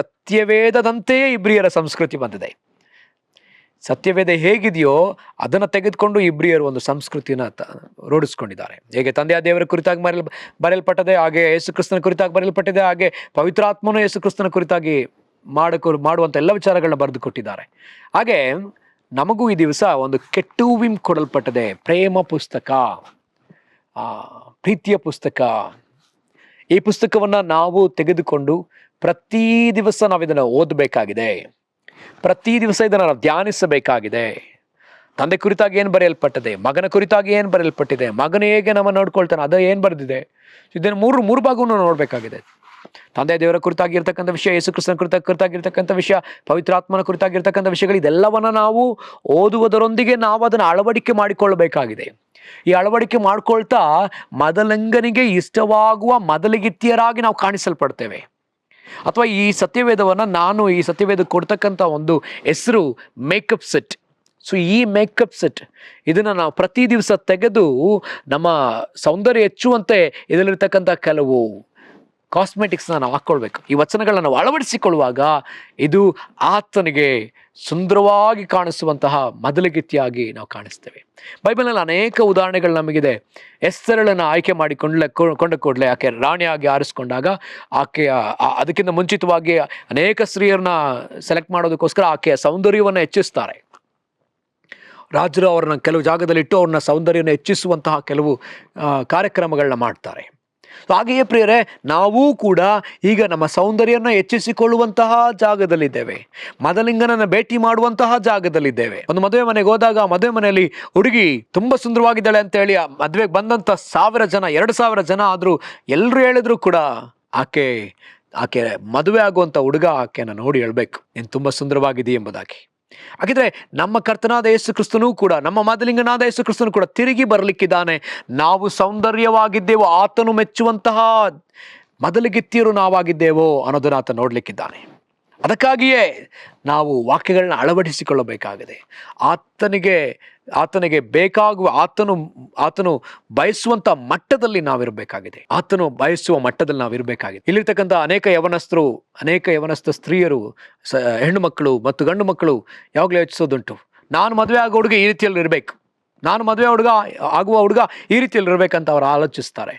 ಸತ್ಯವೇದದಂತೆಯೇ ಇಬ್ರಿಯರ ಸಂಸ್ಕೃತಿ ಬಂದಿದೆ. ಸತ್ಯವೇದ ಹೇಗಿದೆಯೋ ಅದನ್ನು ತೆಗೆದುಕೊಂಡು ಇಬ್ರಿಯರು ಒಂದು ಸಂಸ್ಕೃತಿನ ರೂಢಿಸ್ಕೊಂಡಿದ್ದಾರೆ. ಹೇಗೆ ತಂದೆಯ ದೇವರ ಕುರಿತಾಗಿ ಬರೆಯಲ್ಪಟ್ಟದೆ, ಹಾಗೆ ಯೇಸು ಕ್ರಿಸ್ತನ ಕುರಿತಾಗಿ ಬರೆಯಲ್ಪಟ್ಟಿದೆ, ಹಾಗೆ ಪವಿತ್ರಾತ್ಮನು ಯೇಸು ಕ್ರಿಸ್ತನ ಕುರಿತಾಗಿ ಮಾಡುವಂಥ ಎಲ್ಲ ವಿಚಾರಗಳನ್ನ ಬರೆದು ಕೊಟ್ಟಿದ್ದಾರೆ. ಹಾಗೆ ನಮಗೂ ಈ ದಿವಸ ಒಂದು ಕೆಟ್ಟುವಿಂ ಕೊಡಲ್ಪಟ್ಟದೆ, ಪ್ರೇಮ ಪುಸ್ತಕ, ಪ್ರೀತಿಯ ಪುಸ್ತಕ. ಈ ಪುಸ್ತಕವನ್ನ ನಾವು ತೆಗೆದುಕೊಂಡು ಪ್ರತಿ ದಿವಸ ನಾವು ಇದನ್ನು ಓದಬೇಕಾಗಿದೆ, ಪ್ರತಿ ದಿವಸ ಇದನ್ನು ನಾವು ಧ್ಯಾನಿಸಬೇಕಾಗಿದೆ. ತಂದೆ ಕುರಿತಾಗಿ ಏನು ಬರೆಯಲ್ಪಟ್ಟಿದೆ, ಮಗನ ಕುರಿತಾಗಿ ಏನು ಬರೆಯಲ್ಪಟ್ಟಿದೆ, ಮಗನ ಹೇಗೆ ನಮ್ಮ ನೋಡ್ಕೊಳ್ತಾನೆ ಅದು ಏನು ಬರೆದಿದೆ, ಇದನ್ನು ಮೂರು ಭಾಗವನ್ನು ನೋಡಬೇಕಾಗಿದೆ. ತಂದೆ ದೇವರ ಕುರಿತಾಗಿರ್ತಕ್ಕಂಥ ವಿಷಯ, ಯೇಸು ಕ್ರಿಸ್ತನ ಕುರಿತಾಗಿರ್ತಕ್ಕಂಥ ವಿಷಯ, ಪವಿತ್ರಾತ್ಮನ ಕುರಿತಾಗಿರ್ತಕ್ಕಂಥ ವಿಷಯಗಳು, ಇದೆಲ್ಲವನ್ನ ನಾವು ಓದುವುದರೊಂದಿಗೆ ನಾವು ಅದನ್ನು ಅಳವಡಿಕೆ ಮಾಡಿಕೊಳ್ಳಬೇಕಾಗಿದೆ. ಈ ಅಳವಡಿಕೆ ಮಾಡ್ಕೊಳ್ತಾ ಮೊದಲಿಂಗನಿಗೆ ಇಷ್ಟವಾಗುವ ಮೊದಲಿಗಿತ್ತಿಯರಾಗಿ ನಾವು ಕಾಣಿಸಲ್ಪಡ್ತೇವೆ. ಅಥವಾ ಈ ಸತ್ಯವೇದ ಕೊಡ್ತಕ್ಕಂಥ ಒಂದು ಹೆಸರು ಮೇಕಪ್ ಸೆಟ್. ಸೊ ಈ ಮೇಕಪ್ ಸೆಟ್ ಇದನ್ನು ನಾವು ಪ್ರತಿ ದಿವಸ ತೆಗೆದು ನಮ್ಮ ಸೌಂದರ್ಯ ಹೆಚ್ಚುವಂತೆ ಇದರಲ್ಲಿರ್ತಕ್ಕಂಥ ಕೆಲವು ಕಾಸ್ಮೆಟಿಕ್ಸ್ನ ನಾವು ಹಾಕ್ಕೊಳ್ಬೇಕು. ಈ ವಚನಗಳನ್ನ ನಾವು ಅಳವಡಿಸಿಕೊಳ್ಳುವಾಗ ಇದು ಆತನಿಗೆ ಸುಂದರವಾಗಿ ಕಾಣಿಸುವಂತಹ ಮೊದಲಿಗಿತ್ತಿಯಾಗಿ ನಾವು ಕಾಣಿಸ್ತೇವೆ. ಬೈಬಲ್ನಲ್ಲಿ ಅನೇಕ ಉದಾಹರಣೆಗಳು ನಮಗಿದೆ. ಎಸ್ತರಳನ್ನು ಆಯ್ಕೆ ಕೊಂಡ ಕೂಡಲೇ ಆಕೆ ರಾಣಿಯಾಗಿ ಆರಿಸ್ಕೊಂಡಾಗ ಅದಕ್ಕಿಂತ ಮುಂಚಿತವಾಗಿ ಅನೇಕ ಸ್ತ್ರೀಯರನ್ನ ಸೆಲೆಕ್ಟ್ ಮಾಡೋದಕ್ಕೋಸ್ಕರ ಆಕೆಯ ಸೌಂದರ್ಯವನ್ನು ಹೆಚ್ಚಿಸ್ತಾರೆ. ರಾಜರು ಅವ್ರನ್ನ ಕೆಲವು ಜಾಗದಲ್ಲಿ ಇಟ್ಟು ಅವ್ರನ್ನ ಸೌಂದರ್ಯವನ್ನು ಹೆಚ್ಚಿಸುವಂತಹ ಕೆಲವು ಕಾರ್ಯಕ್ರಮಗಳನ್ನ ಮಾಡ್ತಾರೆ. ಹಾಗೆಯೇ ಪ್ರಿಯರೇ, ನಾವೂ ಕೂಡ ಈಗ ನಮ್ಮ ಸೌಂದರ್ಯನ ಹೆಚ್ಚಿಸಿಕೊಳ್ಳುವಂತಹ ಜಾಗದಲ್ಲಿದ್ದೇವೆ, ಮೊದಲಿಂಗನನ್ನ ಭೇಟಿ ಮಾಡುವಂತಹ ಜಾಗದಲ್ಲಿದ್ದೇವೆ. ಒಂದು ಮದುವೆ ಮನೆಗೆ ಹೋದಾಗ ಮದುವೆ ಮನೆಯಲ್ಲಿ ಹುಡುಗಿ ತುಂಬಾ ಸುಂದರವಾಗಿದ್ದಾಳೆ ಅಂತ ಹೇಳಿ ಮದುವೆಗೆ ಬಂದಂತ 1000 ಜನ 2000 ಜನ ಆದ್ರೂ ಎಲ್ಲರೂ ಹೇಳಿದ್ರು ಕೂಡ ಆಕೆ ಮದುವೆ ಆಗುವಂತ ಹುಡುಗ ಆಕೆನ ನೋಡಿ ಹೇಳ್ಬೇಕು, ನೀನು ತುಂಬಾ ಸುಂದರವಾಗಿದೆಯೇ ಎಂಬುದಾಗಿ. ಹಾಗಿದ್ರೆ ನಮ್ಮ ಕರ್ತನಾದ ಯೇಸು ಕ್ರಿಸ್ತನೂ ಕೂಡ, ನಮ್ಮ ಮೊದಲಿಂಗನಾದ ಯೇಸು ಕ್ರಿಸ್ತನೂ ಕೂಡ ತಿರುಗಿ ಬರಲಿಕ್ಕಿದ್ದಾನೆ. ನಾವು ಸೌಂದರ್ಯವಾಗಿದ್ದೇವೋ, ಆತನು ಮೆಚ್ಚುವಂತಹ ಮೊದಲಿಗಿತ್ತಿಯರು ನಾವಾಗಿದ್ದೇವೋ ಅನ್ನೋದನ್ನ ಆತ ನೋಡ್ಲಿಕ್ಕಿದ್ದಾನೆ. ಅದಕ್ಕಾಗಿಯೇ ನಾವು ವಾಕ್ಯಗಳನ್ನ ಅಳವಡಿಸಿಕೊಳ್ಳಬೇಕಾಗಿದೆ. ಆತನಿಗೆ ಬೇಕಾಗುವ ಆತನು ಬಯಸುವಂತ ಮಟ್ಟದಲ್ಲಿ ನಾವಿರಬೇಕಾಗಿದೆ. ಆತನು ಬಯಸುವ ಮಟ್ಟದಲ್ಲಿ ನಾವಿರಬೇಕಾಗಿದೆ. ಇಲ್ಲಿರ್ತಕ್ಕಂಥ ಅನೇಕ ಯವನಸ್ಥ ಸ್ತ್ರೀಯರು, ಹೆಣ್ಣು ಮಕ್ಕಳು ಮತ್ತು ಗಂಡು ಮಕ್ಕಳು ಯಾವಾಗಲೂ ಯೋಚಿಸೋದುಂಟು, ನಾನು ಮದುವೆ ಆಗೋ ಹುಡುಗ ಈ ರೀತಿಯಲ್ಲಿ ಇರಬೇಕು, ನಾನು ಮದುವೆ ಆಗುವ ಹುಡುಗ ಈ ರೀತಿಯಲ್ಲಿ ಇರಬೇಕಂತ ಅವರು ಆಲೋಚಿಸ್ತಾರೆ.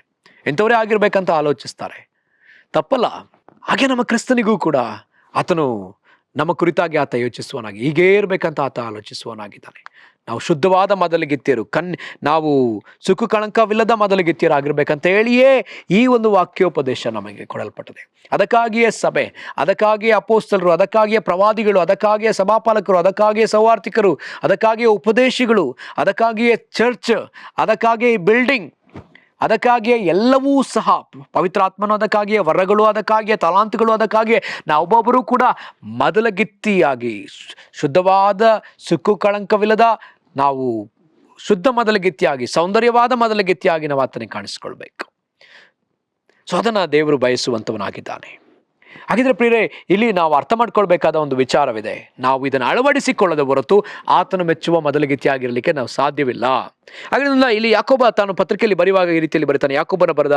ಎಂಥವರೇ ಆಗಿರ್ಬೇಕಂತ ಆಲೋಚಿಸ್ತಾರೆ. ತಪ್ಪಲ್ಲ. ಹಾಗೆ ನಮ್ಮ ಕ್ರಿಸ್ತನಿಗೂ ಕೂಡ ಆತನು ನಮ್ಮ ಕುರಿತಾಗಿ ಆತ ಯೋಚಿಸುವನಾಗಿ, ಹೀಗೇ ಇರಬೇಕಂತ ಆತ ಆಲೋಚಿಸುವನಾಗಿದ್ದಾನೆ. ನಾವು ಶುದ್ಧವಾದ ಮೊದಲಿಗಿತ್ತಿಯರು, ನಾವು ಸುಖ ಕಳಂಕವಿಲ್ಲದ ಮೊದಲಿಗಿತ್ತಿಯರಾಗಿರ್ಬೇಕಂತ ಹೇಳಿಯೇ ಈ ಒಂದು ವಾಕ್ಯೋಪದೇಶ ನಮಗೆ ಕೊಡಲ್ಪಟ್ಟಿದೆ. ಅದಕ್ಕಾಗಿಯೇ ಸಭೆ, ಅದಕ್ಕಾಗಿಯೇ ಅಪೋಸ್ತಲರು, ಅದಕ್ಕಾಗಿಯೇ ಪ್ರವಾದಿಗಳು, ಅದಕ್ಕಾಗಿಯೇ ಸಭಾಪಾಲಕರು, ಅದಕ್ಕಾಗಿಯೇ ಸೌವಾರ್ತಿಕರು, ಅದಕ್ಕಾಗಿಯೇ ಉಪದೇಶಿಗಳು, ಅದಕ್ಕಾಗಿಯೇ ಚರ್ಚ್, ಅದಕ್ಕಾಗಿಯೇ ಬಿಲ್ಡಿಂಗ್, ಅದಕ್ಕಾಗಿಯೇ ಎಲ್ಲವೂ ಸಹ ಪವಿತ್ರಾತ್ಮನು ಅದಕ್ಕಾಗಿಯೇ, ವರಗಳು ಅದಕ್ಕಾಗಿಯೇ, ತಲಾಂತುಗಳು ಅದಕ್ಕಾಗಿಯೇ ನಾವೊಬ್ಬೊಬ್ಬರೂ ಕೂಡ ಮೊದಲಗಿತ್ತಿಯಾಗಿ ಶುದ್ಧವಾದ ಸುಕ್ಕು ಕಳಂಕವಿಲ್ಲದ ನಾವು ಶುದ್ಧ ಮೊದಲಗಿತ್ತಿಯಾಗಿ, ಸೌಂದರ್ಯವಾದ ಮೊದಲಗಿತ್ತಿಯಾಗಿ ನಾವು ಆತನಿಗೆ ಕಾಣಿಸ್ಕೊಳ್ಬೇಕು. ಸೊ ಅದನ್ನು ದೇವರು ಬಯಸುವಂತವನಾಗಿದ್ದಾನೆ. ಹಾಗಿದ್ರೆ ಪ್ರಿಯರೇ, ಇಲ್ಲಿ ನಾವು ಅರ್ಥ ಮಾಡ್ಕೊಳ್ಬೇಕಾದ ಒಂದು ವಿಚಾರವಿದೆ. ನಾವು ಇದನ್ನು ಅಳವಡಿಸಿಕೊಳ್ಳದ ಹೊರತು ಆತನು ಮೆಚ್ಚುವ ಮೊದಲಗಿತ್ತಿಯಾಗಿರಲಿಕ್ಕೆ ನಾವು ಸಾಧ್ಯವಿಲ್ಲ. ಹಾಗಾದ್ರಿಂದ ಇಲ್ಲಿ ಯಾಕೋಬ ತಾನು ಪತ್ರಿಕೆಯಲ್ಲಿ ಬರೆಯುವಾಗ ಈ ರೀತಿಯಲ್ಲಿ ಬರೀತಾನೆ. ಯಾಕೋಬನ ಬರೆದ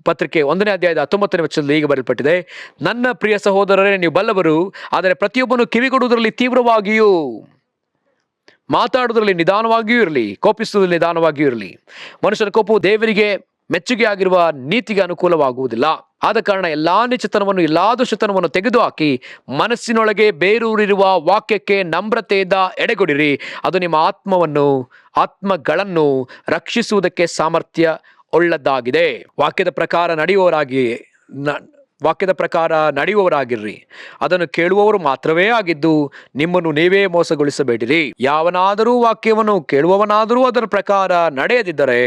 ಪತ್ರಿಕೆ 1ನೇ ಅಧ್ಯಾಯದ 19ನೇ ವಚನದಲ್ಲಿ ಹೀಗೆ ಬರೆಯಲ್ಪಟ್ಟಿದೆ: ನನ್ನ ಪ್ರಿಯ ಸಹೋದರರೇ, ನೀವು ಬಲ್ಲವರು, ಆದರೆ ಪ್ರತಿಯೊಬ್ಬನು ಕಿವಿಗೊಡುವುದರಲ್ಲಿ ತೀವ್ರವಾಗಿಯೂ, ಮಾತಾಡುವುದರಲ್ಲಿ ನಿಧಾನವಾಗಿಯೂ ಇರಲಿ, ಕೋಪಿಸುವುದರಲ್ಲಿ ನಿಧಾನವಾಗಿಯೂ ಇರಲಿ. ಮನುಷ್ಯನ ಕೋಪವು ದೇವರಿಗೆ ಮೆಚ್ಚುಗೆ ಆಗಿರುವ ನೀತಿಗೆ ಅನುಕೂಲವಾಗುವುದಿಲ್ಲ. ಆದ ಕಾರಣ ಎಲ್ಲಾ ನೀಚತನವನ್ನು, ಎಲ್ಲಾ ದುಷ್ಟತನವನ್ನು ತೆಗೆದುಹಾಕಿ ಮನಸ್ಸಿನೊಳಗೆ ಬೇರೂರಿರುವ ವಾಕ್ಯಕ್ಕೆ ನಮ್ರತೆಯಿಂದ ಎಡೆಗೊಡಿರಿ. ಅದು ನಿಮ್ಮ ಆತ್ಮಗಳನ್ನು ರಕ್ಷಿಸುವುದಕ್ಕೆ ಸಾಮರ್ಥ್ಯ ಉಳ್ಳದ್ದಾಗಿದೆ. ವಾಕ್ಯದ ಪ್ರಕಾರ ನಡೆಯುವವರಾಗಿರ್ರಿ. ಅದನ್ನು ಕೇಳುವವರು ಮಾತ್ರವೇ ಆಗಿದ್ದು ನಿಮ್ಮನ್ನು ನೀವೇ ಮೋಸಗೊಳಿಸಬೇಡಿರಿ. ಯಾವನಾದರೂ ವಾಕ್ಯವನ್ನು ಕೇಳುವವನಾದರೂ ಅದರ ಪ್ರಕಾರ ನಡೆಯದಿದ್ದರೆ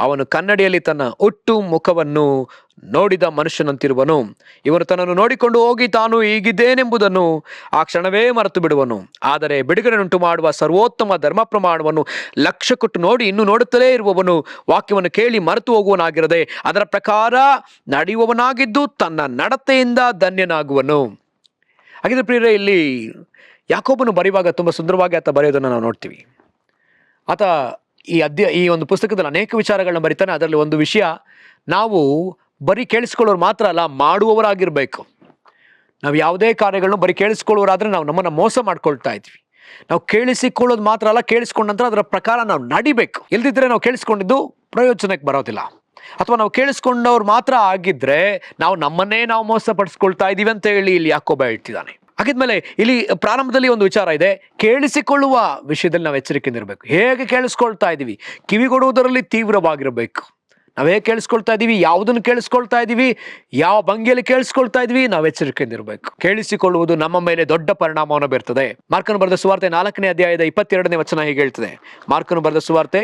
ಅವನು ಕನ್ನಡಿಯಲ್ಲಿ ತನ್ನ ಹುಟ್ಟು ಮುಖವನ್ನು ನೋಡಿದ ಮನುಷ್ಯನಂತಿರುವನು. ಇವನು ತನ್ನನ್ನು ನೋಡಿಕೊಂಡು ಹೋಗಿ ತಾನು ಹೀಗಿದ್ದೇನೆಂಬುದನ್ನು ಆ ಕ್ಷಣವೇ ಮರೆತು ಬಿಡುವನು. ಆದರೆ ಬಿಡುಗಡೆಯುಂಟು ಮಾಡುವ ಸರ್ವೋತ್ತಮ ಧರ್ಮ ಪ್ರಮಾಣವನ್ನು ಲಕ್ಷ್ಯ ಕೊಟ್ಟು ನೋಡಿ ಇನ್ನೂ ನೋಡುತ್ತಲೇ ಇರುವವನು ವಾಕ್ಯವನ್ನು ಕೇಳಿ ಮರೆತು ಹೋಗುವನಾಗಿರದೆ ಅದರ ಪ್ರಕಾರ ನಡೆಯುವವನಾಗಿದ್ದು ತನ್ನ ನಡತೆಯಿಂದ ಧನ್ಯನಾಗುವನು. ಹಾಗಿದ್ರೆ ಪ್ರಿಯರೇ, ಇಲ್ಲಿ ಯಾಕೋಬನು ಬರೆಯುವಾಗ ತುಂಬ ಸುಂದರವಾಗಿ ಆತ ಬರೆಯೋದನ್ನು ನಾವು ನೋಡ್ತೀವಿ. ಆತ ಈ ಒಂದು ಪುಸ್ತಕದಲ್ಲಿ ಅನೇಕ ವಿಚಾರಗಳನ್ನ ಬರೀತಾನೆ. ಅದರಲ್ಲಿ ಒಂದು ವಿಷಯ, ನಾವು ಬರೀ ಕೇಳಿಸ್ಕೊಳ್ಳೋರು ಮಾತ್ರ ಅಲ್ಲ, ಮಾಡುವವರಾಗಿರ್ಬೇಕು. ನಾವು ಯಾವುದೇ ಕಾರ್ಯಗಳನ್ನು ಬರೀ ಕೇಳಿಸ್ಕೊಳ್ಳೋರಾದ್ರೆ ನಾವು ನಮ್ಮನ್ನು ಮೋಸ ಮಾಡ್ಕೊಳ್ತಾ ಇದ್ವಿ. ನಾವು ಕೇಳಿಸಿಕೊಳ್ಳೋದು ಮಾತ್ರ ಅಲ್ಲ, ಕೇಳಿಸ್ಕೊಂಡ ನಂತರ ಅದರ ಪ್ರಕಾರ ನಾವು ನಡಿಬೇಕು. ಇಲ್ದಿದ್ರೆ ನಾವು ಕೇಳಿಸ್ಕೊಂಡಿದ್ದು ಪ್ರಯೋಜನಕ್ಕೆ ಬರೋದಿಲ್ಲ. ಅಥವಾ ನಾವು ಕೇಳಿಸ್ಕೊಂಡವ್ರು ಮಾತ್ರ ಆಗಿದ್ರೆ ನಮ್ಮನ್ನೇ ನಾವು ಮೋಸಪಡಿಸ್ಕೊಳ್ತಾ ಇದೀವಿ ಅಂತ ಹೇಳಿ ಇಲ್ಲಿ ಯಾಕೋಬ ಹೇಳ್ತಿದ್ದಾನೆ. ಹಾಗಿದ್ಮೇಲೆ ಇಲ್ಲಿ ಪ್ರಾರಂಭದಲ್ಲಿ ಒಂದು ವಿಚಾರ ಇದೆ, ಕೇಳಿಸಿಕೊಳ್ಳುವ ವಿಷಯದಲ್ಲಿ ನಾವು ಎಚ್ಚರಿಕೆಯಿಂದ ಇರಬೇಕು. ಹೇಗೆ ಕೇಳಿಸ್ಕೊಳ್ತಾ ಇದೀವಿ? ಕಿವಿಗೊಡುವುದರಲ್ಲಿ ತೀವ್ರವಾಗಿರಬೇಕು. ನಾವೇ ಕೇಳಿಸ್ಕೊಳ್ತಾ ಇದೀವಿ, ಯಾವುದನ್ನು ಕೇಳಿಸ್ಕೊಳ್ತಾ ಇದೀವಿ, ಯಾವ ಭಂಗಿಯಲ್ಲಿ ಕೇಳಿಸ್ಕೊಳ್ತಾ ಇದೀವಿ, ನಾವು ಎಚ್ಚರಿಕೆಯಿಂದ ಇರಬೇಕು. ಕೇಳಿಸಿಕೊಳ್ಳುವುದು ನಮ್ಮ ಮೇಲೆ ದೊಡ್ಡ ಪರಿಣಾಮವನ್ನು ಬೀರ್ತದೆ. ಮಾರ್ಕನು ಬರೆದ ಸುವಾರ್ತೆ 4ನೇ ಅಧ್ಯಾಯದ 22ನೇ ವಚನ ಹೀಗೆ ಹೇಳ್ತದೆ. ಮಾರ್ಕನು ಬರೆದ ಸುವಾರ್ತೆ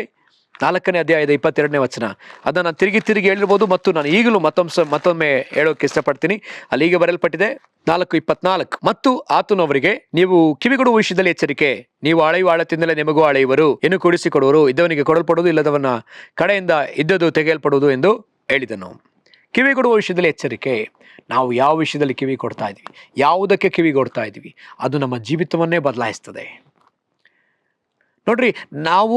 4ನೇ ಅಧ್ಯಾಯದ 22ನೇ ವಚನ. ಅದನ್ನು ನಾನು ತಿರುಗಿ ಹೇಳಿರ್ಬೋದು, ಮತ್ತು ನಾನು ಈಗಲೂ ಮತ್ತೊಮ್ಮೆ ಹೇಳೋಕೆ ಇಷ್ಟಪಡ್ತೀನಿ. ಅಲ್ಲಿ ಹೀಗೆ ಬರೆಯಲ್ಪಟ್ಟಿದೆ 4:24. ಮತ್ತು ಆತನು ಅವರಿಗೆ, ನೀವು ಕಿವಿಗೊಡುವ ವಿಷಯದಲ್ಲಿ ಎಚ್ಚರಿಕೆ. ನೀವು ಅಳೆಯುವ ಅಳತಿಂದಲೇ ನಿಮಗೂ ಅಳೆಯುವರು, ಇನ್ನು ಕೂಡಿಸಿಕೊಡುವರು. ಇದ್ದವನಿಗೆ ಕೊಡಲ್ಪಡುವುದು, ಇಲ್ಲದವನ ಕಡೆಯಿಂದ ಇದ್ದದ್ದು ತೆಗೆಯಲ್ಪಡುವುದು ಎಂದು ಹೇಳಿದನು. ಕಿವಿಗೊಡುವ ವಿಷಯದಲ್ಲಿ ಎಚ್ಚರಿಕೆ. ನಾವು ಯಾವ ವಿಷಯದಲ್ಲಿ ಕಿವಿ ಕೊಡ್ತಾ ಇದ್ವಿ, ಯಾವುದಕ್ಕೆ ಕಿವಿ ಕೊಡ್ತಾ ಇದ್ವಿ, ಅದು ನಮ್ಮ ಜೀವಿತವನ್ನೇ ಬದಲಾಯಿಸ್ತದೆ. ನೋಡ್ರಿ, ನಾವು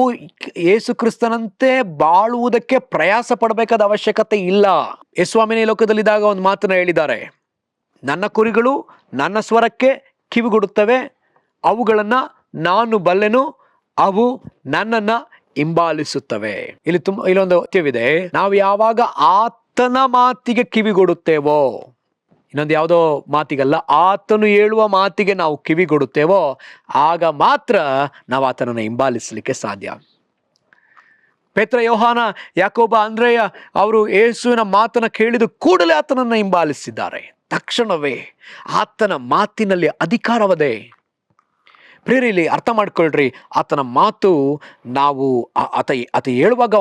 ಯೇಸು ಕ್ರಿಸ್ತನಂತೆ ಬಾಳುವುದಕ್ಕೆ ಪ್ರಯಾಸ ಪಡಬೇಕಾದ ಅವಶ್ಯಕತೆ ಇಲ್ಲ. ಯೇಸುಸ್ವಾಮಿನೇ ಲೋಕದಲ್ಲಿದ್ದಾಗ ಒಂದು ಮಾತನ್ನ ಹೇಳಿದ್ದಾರೆ, ನನ್ನ ಕುರಿಗಳು ನನ್ನ ಸ್ವರಕ್ಕೆ ಕಿವಿಗೊಡುತ್ತವೆ, ಅವುಗಳನ್ನ ನಾನು ಬಲ್ಲೆನು, ಅವು ನನ್ನನ್ನ ಹಿಂಬಾಲಿಸುತ್ತವೆ. ಇಲ್ಲೊಂದು ಅತ್ಯವಿದೆ, ನಾವು ಯಾವಾಗ ಆತನ ಮಾತಿಗೆ ಕಿವಿಗೊಡುತ್ತೇವೋ, ಇನ್ನೊಂದು ಯಾವುದೋ ಮಾತಿಗಲ್ಲ, ಆತನು ಹೇಳುವ ಮಾತಿಗೆ ನಾವು ಕಿವಿಗೊಡುತ್ತೇವೋ ಆಗ ಮಾತ್ರ ನಾವು ಆತನನ್ನು ಹಿಂಬಾಲಿಸಲಿಕ್ಕೆ ಸಾಧ್ಯ. ಪೇತ್ರ, ಯೋಹಾನ, ಯಾಕೋಬ, ಅಂದ್ರೆಯ ಅವರು ಯೇಸುವಿನ ಮಾತನ್ನ ಕೇಳಿದ ಕೂಡಲೇ ಆತನನ್ನು ಹಿಂಬಾಲಿಸಿದ್ದಾರೆ. ತಕ್ಷಣವೇ ಆತನ ಮಾತಿನಲ್ಲಿ ಅಧಿಕಾರವದೆ. ಪ್ರಿಯರೇ, ಇಲ್ಲಿ ಅರ್ಥ ಮಾಡ್ಕೊಳ್ರಿ, ಆತನ ಮಾತು ನಾವು ಆತ ಹೇಳುವಾಗ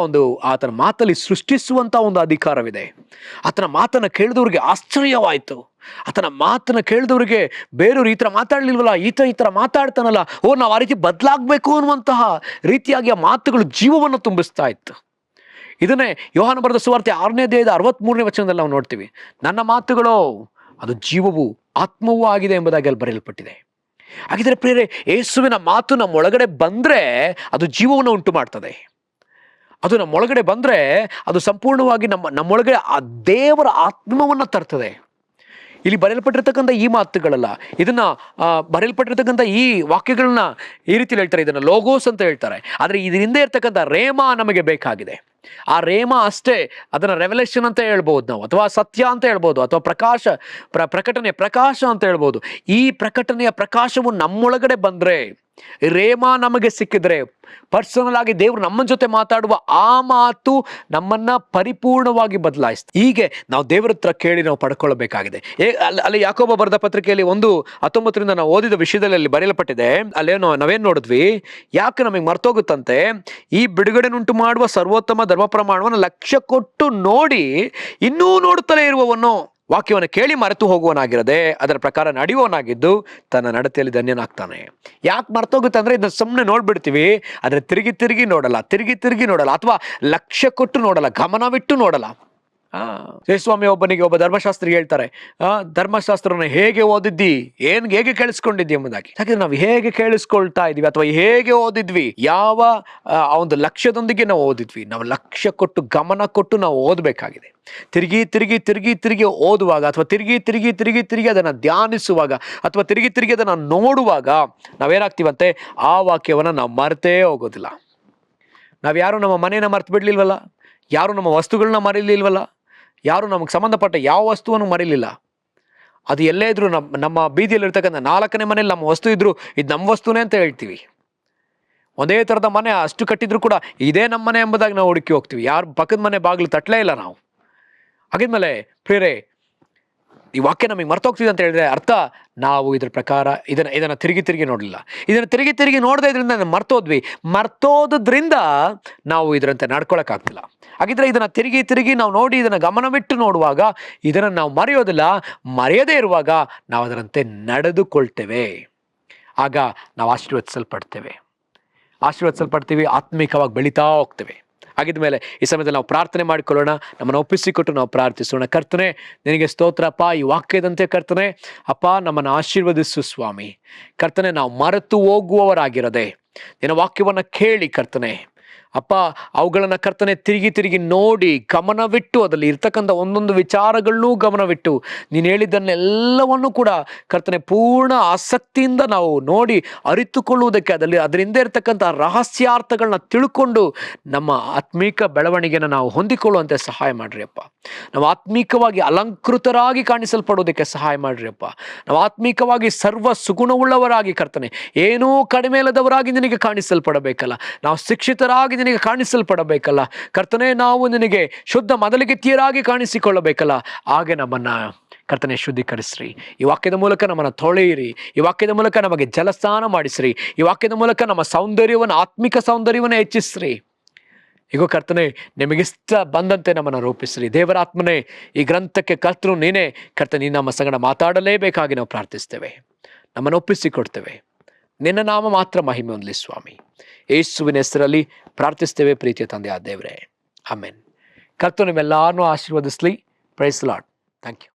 ಆತನ ಮಾತಲ್ಲಿ ಸೃಷ್ಟಿಸುವಂತ ಒಂದು ಅಧಿಕಾರವಿದೆ. ಆತನ ಮಾತನ್ನ ಕೇಳಿದವ್ರಿಗೆ ಆಶ್ಚರ್ಯವಾಯಿತು. ಆತನ ಮಾತನ್ನ ಕೇಳಿದವ್ರಿಗೆ ಬೇರೆಯವ್ರು ಈ ಥರ ಮಾತಾಡ್ಲಿಲ್ವಲ್ಲ, ಈ ಥರ ಮಾತಾಡ್ತಾನಲ್ಲ, ನಾವು ಆ ರೀತಿ ಬದಲಾಗಬೇಕು ಅನ್ನುವಂತಹ ರೀತಿಯಾಗಿ ಆ ಮಾತುಗಳು ಜೀವವನ್ನು ತುಂಬಿಸ್ತಾ ಇತ್ತು. ಇದನ್ನೇ ಯೋಹಾನ ಬರೆದ ಸುವಾರ್ತೆ 6ನೇ ಅಧ್ಯಾಯದ 63ನೇ ವಚನದಲ್ಲಿ ನಾವು ನೋಡ್ತೀವಿ. ನನ್ನ ಮಾತುಗಳು ಅದು ಜೀವವೂ ಆತ್ಮವೂ ಆಗಿದೆ ಎಂಬುದಾಗಿ ಅಲ್ಲಿ ಬರೆಯಲ್ಪಟ್ಟಿದೆ. ಹಾಗಿದ್ರೆ ಪ್ರಿಯರೇ, ಯೇಸುವಿನ ಮಾತು ನಮ್ಮೊಳಗಡೆ ಬಂದ್ರೆ ಅದು ಜೀವವನ್ನು ಉಂಟು ಮಾಡ್ತದೆ. ಅದು ನಮ್ಮೊಳಗಡೆ ಬಂದ್ರೆ ಅದು ಸಂಪೂರ್ಣವಾಗಿ ನಮ್ಮೊಳಗಡೆ ಆ ದೇವರ ಆತ್ಮವನ್ನ ತರ್ತದೆ. ಇಲ್ಲಿ ಬರೆಯಲ್ಪಟ್ಟಿರ್ತಕ್ಕಂಥ ಈ ಮಾತುಗಳಲ್ಲ, ಇದನ್ನ ಬರೆಯಲ್ಪಟ್ಟಿರ್ತಕ್ಕಂಥ ಈ ವಾಕ್ಯಗಳನ್ನ ಈ ರೀತಿ ಹೇಳ್ತಾರೆ, ಇದನ್ನ ಲೋಗೋಸ್ ಅಂತ ಹೇಳ್ತಾರೆ. ಆದ್ರೆ ಇದರಿಂದ ಇರ್ತಕ್ಕಂಥ ರೇಮ ನಮಗೆ ಬೇಕಾಗಿದೆ. ಆ ರೇಮ ಅಷ್ಟೇ, ಅದನ್ನ ರೆವಲ್ಯೂಷನ್ ಅಂತ ಹೇಳ್ಬೋದು ನಾವು, ಅಥವಾ ಸತ್ಯ ಅಂತ ಹೇಳ್ಬೋದು, ಅಥವಾ ಪ್ರಕಾಶ ಪ್ರಕಾಶ ಅಂತ ಹೇಳ್ಬೋದು. ಈ ಪ್ರಕಟಣೆಯ ಪ್ರಕಾಶವು ನಮ್ಮೊಳಗಡೆ ಬಂದ್ರೆ, ರೇಮಾ ನಮಗೆ ಸಿಕ್ಕಿದ್ರೆ, ಪರ್ಸನಲ್ ಆಗಿ ದೇವರು ನಮ್ಮ ಜೊತೆ ಮಾತಾಡುವ ಆ ಮಾತು ನಮ್ಮನ್ನ ಪರಿಪೂರ್ಣವಾಗಿ ಬದಲಾಯಿಸ್ತು. ಹೀಗೆ ನಾವು ದೇವರ ಹತ್ರ ಕೇಳಿ ನಾವು ಪಡ್ಕೊಳ್ಬೇಕಾಗಿದೆ. ಅಲ್ಲಿ ಯಾಕೋಬ ಬರೆದ ಪತ್ರಿಕೆಯಲ್ಲಿ 1:19 ನಾವು ಓದಿದ ವಿಷಯದಲ್ಲಿ ಅಲ್ಲಿ ಬರೆಯಲ್ಪಟ್ಟಿದೆ. ಅಲ್ಲೇನೋ ನಾವೇನ್ ನೋಡಿದ್ವಿ, ಯಾಕೆ ನಮಗೆ ಮರ್ತೋಗುತ್ತಂತೆ, ಈ ಬಿಡುಗಡೆನುಂಟು ಮಾಡುವ ಸರ್ವೋತ್ತಮ ಧರ್ಮ ಪ್ರಮಾಣವನ್ನು ಲಕ್ಷ್ಯ ಕೊಟ್ಟು ನೋಡಿ ಇನ್ನೂ ನೋಡುತ್ತಲೇ ಇರುವವನು ವಾಕ್ಯವನ್ನು ಕೇಳಿ ಮರೆತು ಹೋಗುವನಾಗಿರದೆ ಅದರ ಪ್ರಕಾರ ನಡೆಯುವವನಾಗಿದ್ದು ತನ್ನ ನಡತೆಯಲ್ಲಿ ಧನ್ಯನಾಗ್ತಾನೆ. ಯಾಕೆ ಮರ್ತೋಗುತ್ತೆ ಅಂದ್ರೆ, ಇದನ್ನ ಸುಮ್ಮನೆ ನೋಡ್ಬಿಡ್ತೀವಿ, ಆದ್ರೆ ತಿರುಗಿ ನೋಡಲ್ಲ, ಅಥವಾ ಲಕ್ಷ್ಯ ಕೊಟ್ಟು ನೋಡಲ್ಲ, ಗಮನವಿಟ್ಟು ನೋಡಲ್ಲ. ಜಯಸ್ವಾಮಿ ಒಬ್ಬನಿಗೆ ಒಬ್ಬ ಧರ್ಮಶಾಸ್ತ್ರಿ ಹೇಳ್ತಾರೆ, ಧರ್ಮಶಾಸ್ತ್ರನ ಹೇಗೆ ಓದಿದ್ದಿ, ಹೇಗೆ ಕೇಳಿಸ್ಕೊಂಡಿದ್ದಿ ಎಂಬುದಾಗಿ. ಯಾಕಂದ್ರೆ ನಾವು ಹೇಗೆ ಕೇಳಿಸ್ಕೊಳ್ತಾ ಇದೀವಿ ಅಥವಾ ಹೇಗೆ ಓದಿದ್ವಿ, ಯಾವ ಒಂದು ಲಕ್ಷ್ಯದೊಂದಿಗೆ ನಾವು ಓದಿದ್ವಿ, ನಾವು ಲಕ್ಷ್ಯ ಕೊಟ್ಟು ಗಮನ ಕೊಟ್ಟು ನಾವು ಓದಬೇಕಾಗಿದೆ. ತಿರುಗಿ ಓದುವಾಗ ಅಥವಾ ತಿರುಗಿ ಅದನ್ನ ಧ್ಯಾನಿಸುವಾಗ ಅಥವಾ ತಿರುಗಿ ಅದನ್ನ ನೋಡುವಾಗ ನಾವೇನಾಗ್ತೀವಂತೆ, ಆ ವಾಕ್ಯವನ್ನ ನಾವು ಮರ್ತೇ ಹೋಗೋದಿಲ್ಲ. ನಾವ್ಯಾರು ನಮ್ಮ ಮನೇನ ಮರ್ತು ಬಿಡ್ಲಿಲ್ವಲ್ಲ, ಯಾರು ನಮ್ಮ ವಸ್ತುಗಳನ್ನ ಮರೀಲಿಲ್ವಲ್ಲ, ಯಾರು ನಮಗೆ ಸಂಬಂಧಪಟ್ಟ ಯಾವ ವಸ್ತುವನ್ನು ಮರೀಲಿಲ್ಲ. ಅದು ಎಲ್ಲೇ ಇದ್ರು ನಮ್ಮ ಬೀದಿಯಲ್ಲಿರ್ತಕ್ಕಂಥ 4ನೇ ಮನೇಲಿ ನಮ್ಮ ವಸ್ತು ಇದ್ರು ಇದು ನಮ್ಮ ವಸ್ತುನೇ ಅಂತ ಹೇಳ್ತೀವಿ. ಒಂದೇ ಥರದ ಮನೆ ಅಷ್ಟು ಕಟ್ಟಿದ್ರು ಕೂಡ ಇದೇ ನಮ್ಮ ಮನೆ ಎಂಬುದಾಗಿ ನಾವು ಹುಡುಕಿ ಹೋಗ್ತೀವಿ. ಯಾರು ಪಕ್ಕದ ಮನೆ ಬಾಗಿಲು ತಟ್ಟಲೇ ಇಲ್ಲ ನಾವು. ಹಾಗಿದ್ಮೇಲೆ ಪ್ರಿಯರೇ, ಈ ವಾಕ್ಯ ನಮಗೆ ಮರ್ತೋಗ್ತಿದೆ ಅಂತ ಹೇಳಿದ್ರೆ ಅರ್ಥ, ನಾವು ಇದ್ರ ಪ್ರಕಾರ ಇದನ್ನ ತಿರುಗಿ ನೋಡಲಿಲ್ಲ. ಇದನ್ನು ತಿರುಗಿ ನೋಡದೆ ಇದರಿಂದ ಮರ್ತೋದ್ರಿಂದ ನಾವು ಇದರಂತೆ ನಡ್ಕೊಳಕ್ಕಾಗ್ತಿಲ್ಲ. ಹಾಗಿದ್ರೆ ಇದನ್ನ ತಿರುಗಿ ನಾವು ನೋಡಿ ಇದನ್ನ ಗಮನವಿಟ್ಟು ನೋಡುವಾಗ ಇದನ್ನ ನಾವು ಮರೆಯೋದಿಲ್ಲ. ಮರೆಯದೇ ಇರುವಾಗ ನಾವು ಅದರಂತೆ ನಡೆದುಕೊಳ್ತೇವೆ. ಆಗ ನಾವು ಆಶೀರ್ವದಿಸಲ್ಪಡ್ತೀವಿ, ಆತ್ಮಿಕವಾಗಿ ಬೆಳೀತಾ ಹೋಗ್ತೇವೆ. ಹಾಗಿದ್ಮೇಲೆ ಈ ಸಮಯದಲ್ಲಿ ನಾವು ಪ್ರಾರ್ಥನೆ ಮಾಡಿಕೊಳ್ಳೋಣ, ನಮ್ಮನ್ನು ಒಪ್ಪಿಸಿಕೊಟ್ಟು ನಾವು ಪ್ರಾರ್ಥಿಸೋಣ. ಕರ್ತನೆ, ನಿನಗೆ ಸ್ತೋತ್ರಪ್ಪ, ಈ ವಾಕ್ಯದಂತೆ ಕರ್ತನೆ ಅಪ್ಪ ನಮ್ಮನ್ನು ಆಶೀರ್ವದಿಸು ಸ್ವಾಮಿ. ಕರ್ತನೆ, ನಾವು ಮರೆತು ಹೋಗುವವರಾಗಿರದೆ ನಿನ್ನ ವಾಕ್ಯವನ್ನು ಕೇಳಿ ಕರ್ತನೆ ಅಪ್ಪ ಅವುಗಳನ್ನ ಕರ್ತನೆ ತಿರುಗಿ ನೋಡಿ ಗಮನವಿಟ್ಟು ಅದರಲ್ಲಿ ಇರ್ತಕ್ಕಂಥ ಒಂದೊಂದು ವಿಚಾರಗಳನ್ನೂ ಗಮನವಿಟ್ಟು ನೀನು ಹೇಳಿದ್ದನ್ನೆಲ್ಲವನ್ನು ಕೂಡ ಕರ್ತನೆ ಪೂರ್ಣ ಆಸಕ್ತಿಯಿಂದ ನಾವು ನೋಡಿ ಅರಿತುಕೊಳ್ಳುವುದಕ್ಕೆ ಅದರಿಂದ ಇರ್ತಕ್ಕಂಥ ರಹಸ್ಯಾರ್ಥಗಳನ್ನ ತಿಳ್ಕೊಂಡು ನಮ್ಮ ಆತ್ಮೀಕ ಬೆಳವಣಿಗೆನ ನಾವು ಹೊಂದಿಕೊಳ್ಳುವಂತೆ ಸಹಾಯ ಮಾಡ್ರಿ ಅಪ್ಪ. ನಾವು ಆತ್ಮೀಕವಾಗಿ ಅಲಂಕೃತರಾಗಿ ಕಾಣಿಸಲ್ಪಡೋದಕ್ಕೆ ಸಹಾಯ ಮಾಡ್ರಿ ಅಪ್ಪ. ನಾವು ಆತ್ಮೀಕವಾಗಿ ಸರ್ವ ಸುಗುಣವುಳ್ಳವರಾಗಿ ಕರ್ತನೆ ಏನೂ ಕಡಿಮೆ ಇಲ್ಲದವರಾಗಿ ನಿನಗೆ ಕಾಣಿಸಲ್ಪಡಬೇಕಲ್ಲ, ನಾವು ಶಿಕ್ಷಿತರಾಗಿ ನಿನಗೆ ಕಾಣಿಸಲ್ಪಡಬೇಕಲ್ಲ ಕರ್ತನೆ, ನಾವು ನಿನಗೆ ಶುದ್ಧ ಮೊದಲಿಗೆತ್ತಿಯರಾಗಿ ಕಾಣಿಸಿಕೊಳ್ಳಬೇಕಲ್ಲ. ಹಾಗೆ ನಮ್ಮನ್ನ ಕರ್ತನೆ ಶುದ್ಧೀಕರಿಸ್ರಿ. ಈ ವಾಕ್ಯದ ಮೂಲಕ ನಮ್ಮನ್ನು ತೊಳೆಯಿರಿ. ಈ ವಾಕ್ಯದ ಮೂಲಕ ನಮಗೆ ಜಲಸ್ನಾನ ಮಾಡಿಸ್ರಿ. ಈ ವಾಕ್ಯದ ಮೂಲಕ ನಮ್ಮ ಸೌಂದರ್ಯವನ್ನು, ಆತ್ಮಿಕ ಸೌಂದರ್ಯವನ್ನು ಹೆಚ್ಚಿಸ್ರಿ. ಈಗ ಕರ್ತನೆ, ನಿಮಗಿಷ್ಟ ಬಂದಂತೆ ನಮ್ಮನ್ನು ರೂಪಿಸ್ರಿ. ದೇವರಾತ್ಮನೇ, ಈ ಗ್ರಂಥಕ್ಕೆ ಕರ್ತನು ನೀನೇ ಕರ್ತನೆ, ನೀನು ನಮ್ಮ ಸಂಗಡ ಮಾತಾಡಲೇಬೇಕಾಗಿ ನಾವು ಪ್ರಾರ್ಥಿಸ್ತೇವೆ, ನಮ್ಮನ್ನು ಒಪ್ಪಿಸಿಕೊಡ್ತೇವೆ. ನಿನ್ನ ನಾಮ ಮಾತ್ರ ಮಹಿಮೆ ಹೊಂದಲಿ ಸ್ವಾಮಿ. ಯೇಸುವಿನ ಹೆಸರಲ್ಲಿ ಪ್ರಾರ್ಥಿಸ್ತೇವೆ ಪ್ರೀತಿಯ ತಂದೆ ಆ ದೇವರೇ, ಆಮೆನ್. ಕರ್ತನು ನಿಮ್ಮೆಲ್ಲರನ್ನೂ ಆಶೀರ್ವದಿಸಲಿ. Praise Lord. Thank you.